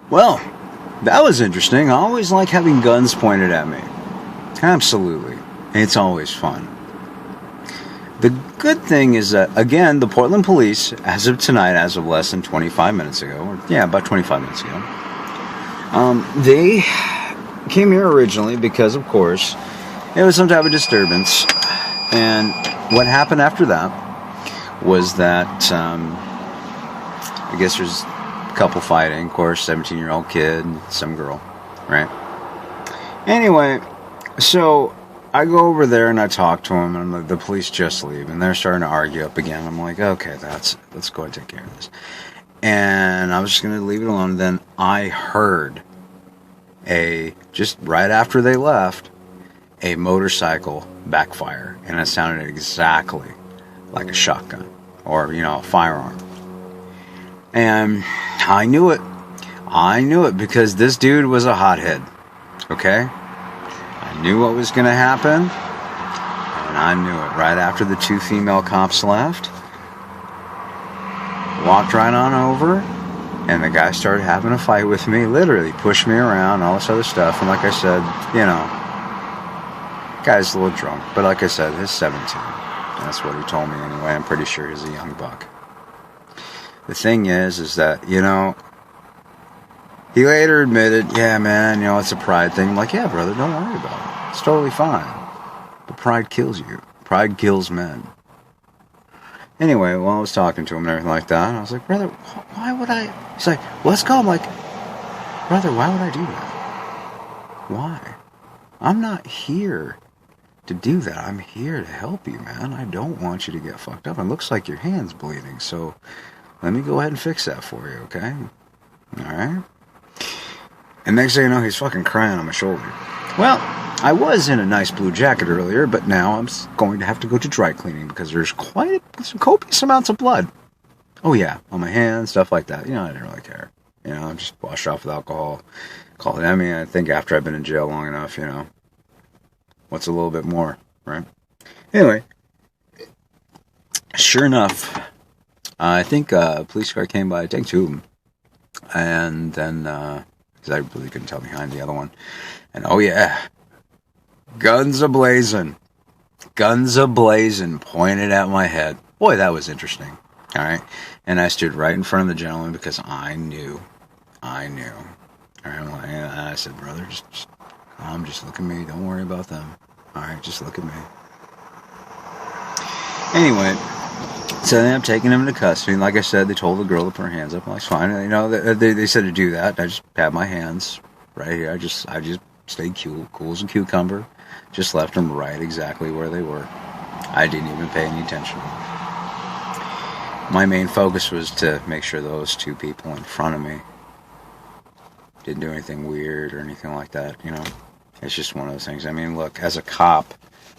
Well, that was interesting. I always like having guns pointed at me. Absolutely. It's always fun. The good thing is that, again, the Portland police, as of tonight, as of less than 25 minutes ago, about 25 minutes ago, they came here originally because, of course, it was some type of disturbance. And what happened after that was that, I guess there's a couple fighting, of course, 17-year-old kid and some girl, right? Anyway, so I go over there and I talk to them, and the police just leave, and they're starting to argue up again. I'm like, okay, let's go and take care of this. And I was just going to leave it alone. Then I heard just right after they left, a motorcycle backfire, and it sounded exactly like a shotgun or, a firearm. And I knew it. I knew it because this dude was a hothead. Okay? I knew what was going to happen, and I knew it. Right after the two female cops left, walked right on over, and the guy started having a fight with me, literally pushed me around, all this other stuff. And like I said, guy's a little drunk, but like I said, he's 17. That's what he told me anyway. I'm pretty sure he's a young buck. The thing is that, he later admitted, yeah, man, it's a pride thing. I'm like, yeah, brother, don't worry about it. It's totally fine. But pride kills you. Pride kills men. Anyway, while I was talking to him and everything like that, I was like, brother, why would I? He's like, well, let's go. I'm like, brother, why would I do that? Why? I'm not here to do that. I'm here to help you, man. I don't want you to get fucked up. It looks like your hand's bleeding, so let me go ahead and fix that for you, okay? Alright? And next thing you know, he's fucking crying on my shoulder. Well, I was in a nice blue jacket earlier, but now I'm going to have to go to dry cleaning because there's some copious amounts of blood. Oh yeah, on my hands, stuff like that. I didn't really care. Just wash it off with alcohol. Call it. I think after I've been in jail long enough, what's a little bit more, right? Anyway, sure enough, I think a police car came by. I think two of them. And then, because I really couldn't tell behind the other one. And oh yeah, guns a-blazing. Guns a-blazing pointed at my head. Boy, that was interesting. All right. And I stood right in front of the gentleman because I knew. All right. And I said, brother, just look at me. Don't worry about them. All right. Just look at me. Anyway. So then I'm taking him into custody. And like I said, they told the girl to put her hands up. I'm like, it's fine. They said to do that. I just had my hands right here. I just stayed cool as a cucumber. Just left them right exactly where they were. I didn't even pay any attention. My main focus was to make sure those two people in front of me didn't do anything weird or anything like that. It's just one of those things. Look, as a cop,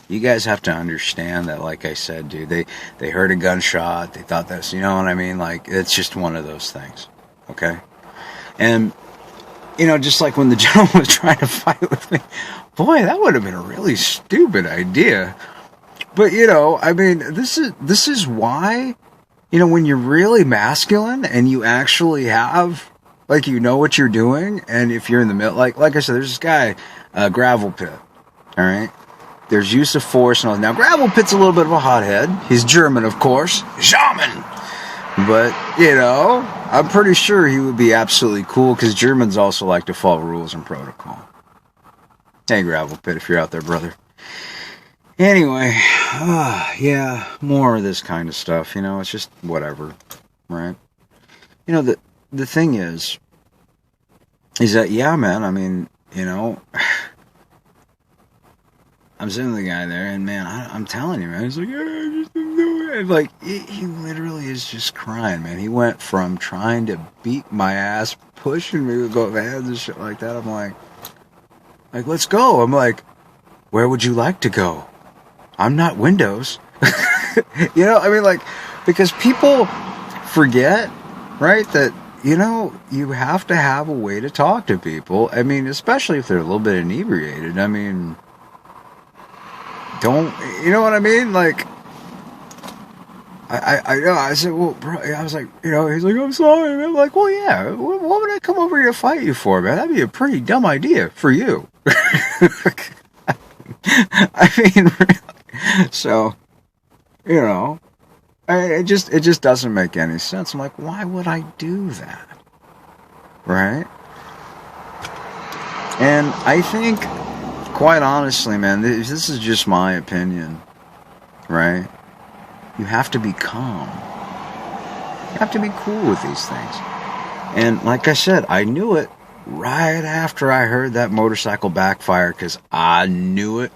you guys have to understand that, like I said, dude, they heard a gunshot, they thought that's, you know what I mean? Like, it's just one of those things, okay? And, just like when the gentleman was trying to fight with me, boy, that would have been a really stupid idea. But, this is why, when you're really masculine and you actually have, like, what you're doing, and if you're in the middle, like I said, there's this guy, Gravel Pit, all right? There's use of force and all. Now, Gravel Pit's a little bit of a hothead. He's German, of course. Shaman! But, I'm pretty sure he would be absolutely cool because Germans also like to follow rules and protocol. Hey, Gravel Pit, if you're out there, brother. Anyway, yeah, more of this kind of stuff. It's just whatever, right? The thing is that, yeah, man, I'm sitting with the guy there, and man, I'm telling you, man, he's like, yeah, just do it. Like, he literally is just crying, man. He went from trying to beat my ass, pushing me with both hands and shit like that. I'm like, let's go. I'm like, where would you like to go? I'm not Windows. Because people forget, right, that, you have to have a way to talk to people. Especially if they're a little bit inebriated. Don't, you know what I mean? Like, I said, well, bro, I was like, he's like, I'm sorry, man. I'm like, well, yeah, what would I come over here to fight you for, man? That'd be a pretty dumb idea for you. I mean, really. So, it just doesn't make any sense. I'm like, why would I do that? Right? And I think, quite honestly, man, this is just my opinion, right? You have to be calm. You have to be cool with these things. And like I said, I knew it right after I heard that motorcycle backfire, because I knew it.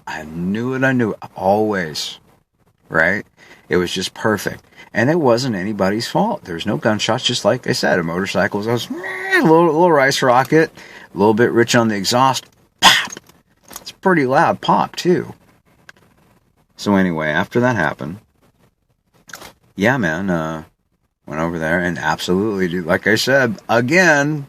Always. Right? It was just perfect. And it wasn't anybody's fault. There was no gunshots, just like I said. A motorcycle was a little rice rocket, a little bit rich on the exhaust. Pop! It's a pretty loud pop, too. So anyway, after that happened, yeah, man, went over there and absolutely, dude, like I said, again,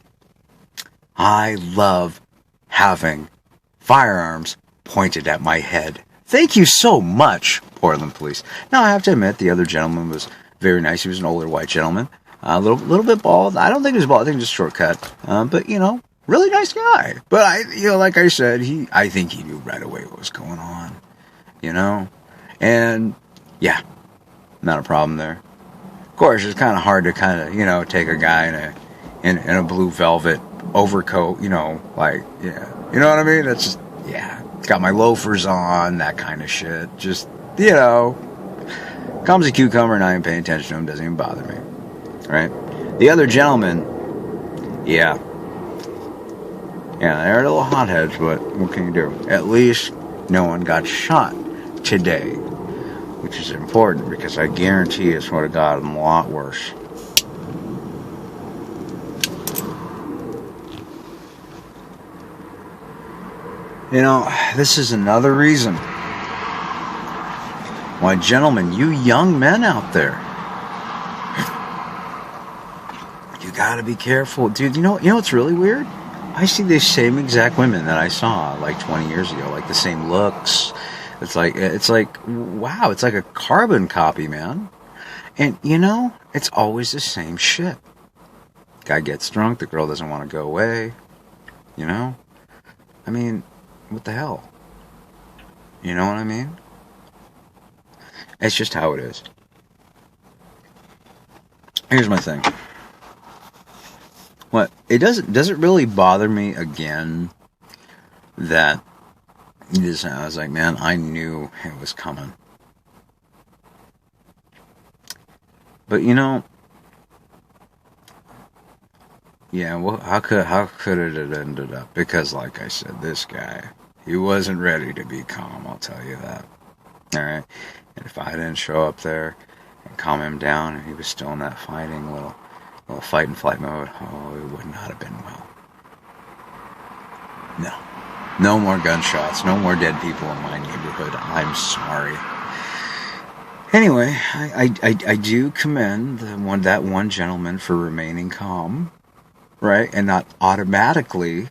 I love having firearms pointed at my head. Thank you so much, Portland Police. Now, I have to admit, the other gentleman was very nice. He was an older white gentleman, a little bit bald. I don't think he was bald. I think he was short cut. But, really nice guy. But, like I said, I think he knew right away what was going on, And, yeah, not a problem there. Of course, it's kind of hard to take a guy in a blue velvet overcoat, you know what I mean? It's just, got my loafers on, that kind of shit. Just, comes a cucumber and I ain't paying attention to him, doesn't even bother me. Right? The other gentleman, they're a little hotheads, but what can you do? At least no one got shot today, which is important, because I guarantee it's would have gotten a lot worse. This is another reason why, gentlemen, you young men out there, you gotta be careful. Dude, you know what's really weird? I see these same exact women that I saw like 20 years ago, like the same looks. It's like, wow, it's like a carbon copy, man. And, it's always the same shit. Guy gets drunk, the girl doesn't want to go away. I mean, what the hell? You know what I mean? It's just how it is. Here's my thing. What? Does it really bother me again that I was like, man, I knew it was coming. But well, how could it have ended up? Because, like I said, this guy, he wasn't ready to be calm, I'll tell you that. Alright? And if I didn't show up there and calm him down, and he was still in that fighting little fight and flight mode, it would not have been well. No more gunshots, no more dead people in my neighborhood. I'm sorry. Anyway, I do commend that one gentleman for remaining calm, right, and not automatically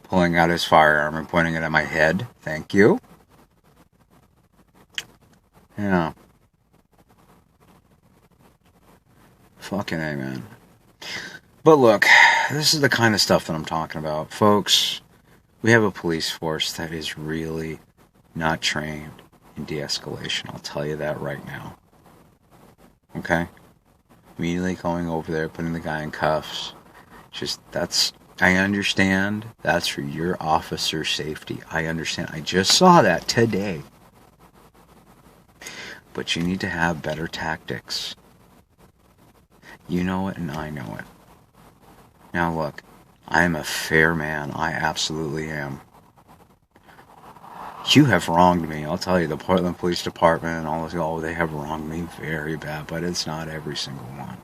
pulling out his firearm and pointing it at my head. Thank you. Fucking A, man. But look, this is the kind of stuff that I'm talking about. Folks, we have a police force that is really not trained in de-escalation. I'll tell you that right now. Okay? Immediately going over there, putting the guy in cuffs. I understand that's for your officer's safety. I understand. I just saw that today. But you need to have better tactics. You know it and I know it. Now look, I am a fair man. I absolutely am. You have wronged me. I'll tell you, the Portland Police Department and all this, they have wronged me very bad, but it's not every single one.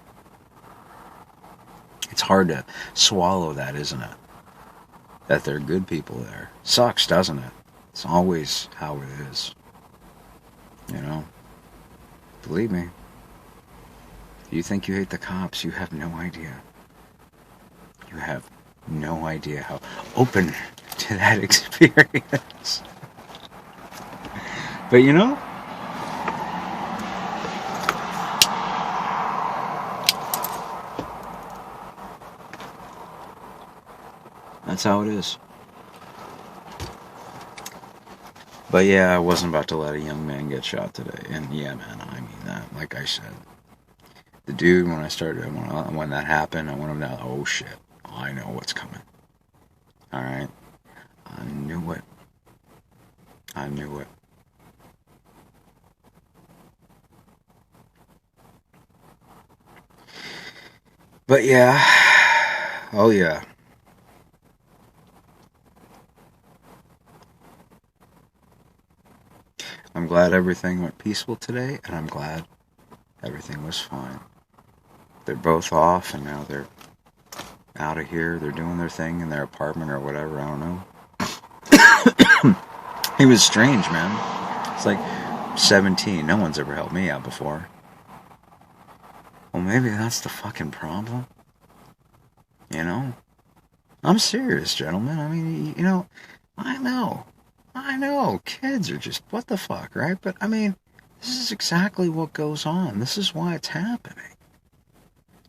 It's hard to swallow that, isn't it? That they're good people there. Sucks, doesn't it? It's always how it is. Believe me. You think you hate the cops, you have no idea. You have no idea how open to that experience. But That's how it is. But yeah, I wasn't about to let a young man get shot today. And yeah, man, I mean that. Like I said, the dude, when that happened, I went him down, oh shit, I know what's coming. Alright? I knew it. I knew it. But yeah. Oh yeah. I'm glad everything went peaceful today, and I'm glad everything was fine. They're both off, and now they're out of here. They're doing their thing in their apartment or whatever. I don't know. He was strange, man. It's like 17. No one's ever helped me out before. Well, maybe that's the fucking problem. You know? I'm serious, gentlemen. I mean, you know, I know. Kids are just, what the fuck, right? But, I mean, this is exactly what goes on. This is why it's happening.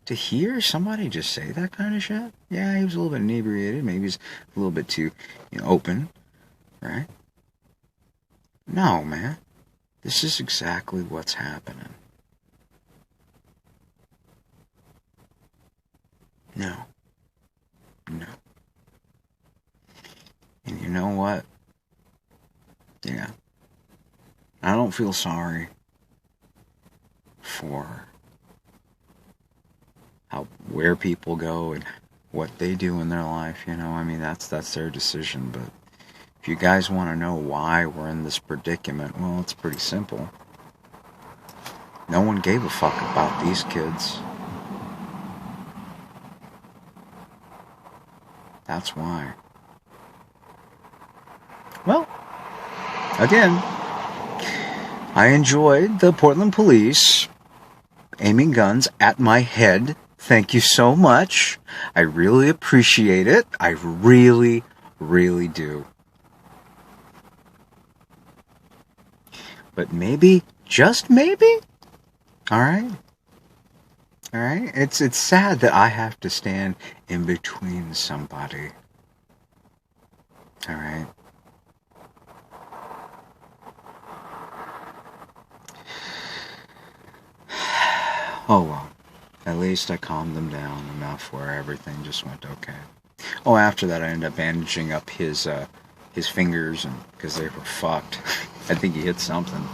To hear somebody just say that kind of shit? Yeah, he was a little bit inebriated. Maybe he's a little bit too, open, right? No, man. This is exactly what's happening. No. And you know what? Yeah. I don't feel sorry for where people go and what they do in their life, I mean, that's their decision. But if you guys want to know why we're in this predicament, well, it's pretty simple. No one gave a fuck about these kids. That's why. Well, again, I enjoyed the Portland police aiming guns at my head. Thank you so much. I really appreciate it. I really, really do. But maybe, just maybe, alright? It's sad that I have to stand in between somebody. Alright? Oh well. At least I calmed them down enough where everything just went okay. Oh, after that I ended up bandaging up his fingers because they were fucked. I think he hit something.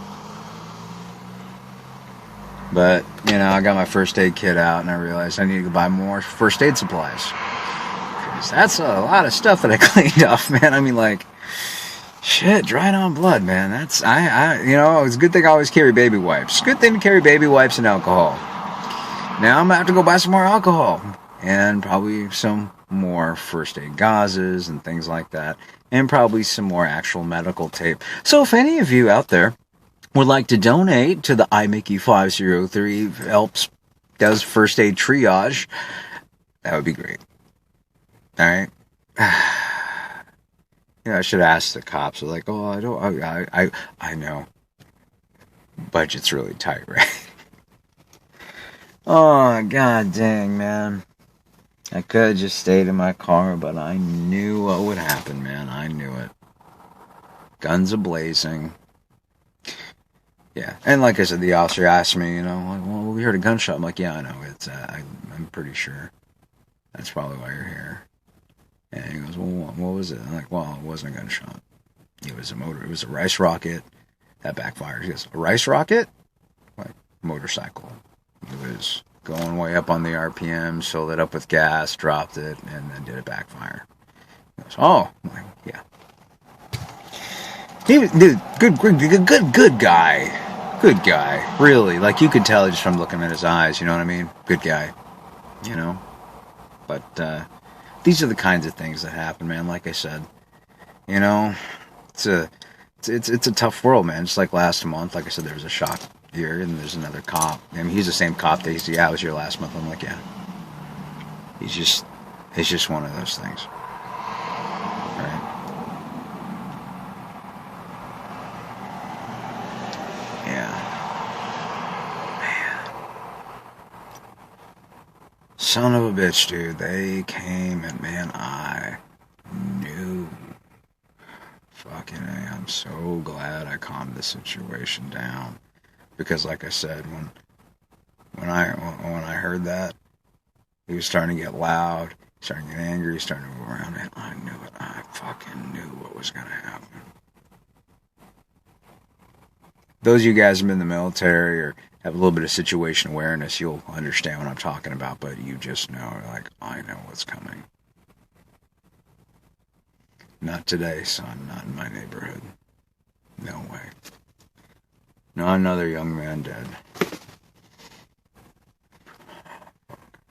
But, I got my first aid kit out and I realized I need to go buy more first aid supplies. Because that's a lot of stuff that I cleaned off, man. I mean, like, shit, dried on blood, man. It's a good thing I always carry baby wipes. Good thing to carry baby wipes and alcohol. Now I'm going to have to go buy some more alcohol. And probably some more first aid gauzes and things like that. And probably some more actual medical tape. So if any of you out there would like to donate to the iMickey503 does first aid triage, that would be great. Alright? I should ask the cops. They're like, I know. Budget's really tight, right? Oh, god dang, man. I could have just stayed in my car, but I knew what would happen, man. I knew it. Guns a-blazing. Yeah, and like I said, the officer asked me, well, we heard a gunshot. I'm like, yeah, I know. I'm pretty sure. That's probably why you're here. And he goes, well, what was it? I'm like, well, it wasn't a gunshot. It was it was a rice rocket that backfired. He goes, a rice rocket? Like, motorcycle. It was going way up on the RPM, filled it up with gas, dropped it, and then did a backfire. He goes, oh. I'm like, yeah. He was, dude, good guy. Good guy. Really. Like, you could tell just from looking at his eyes, you know what I mean? Good guy. But, these are the kinds of things that happen, man. Like I said, it's a tough world, man. Just like last month, like I said, there was a shot here, and there's another cop. I mean, he's the same cop that I was here last month. I'm like, yeah. It's just one of those things. Right? Yeah. Man. Son of a bitch, dude. They came, and man, I so glad I calmed the situation down. Because like I said, when I heard that, he was starting to get loud, starting to get angry, starting to move around, and I knew it. I fucking knew what was going to happen. Those of you guys who have been in the military or have a little bit of situation awareness, you'll understand what I'm talking about, but you just know, like, I know what's coming. Not today, son, not in my neighborhood. No way. Not another young man dead.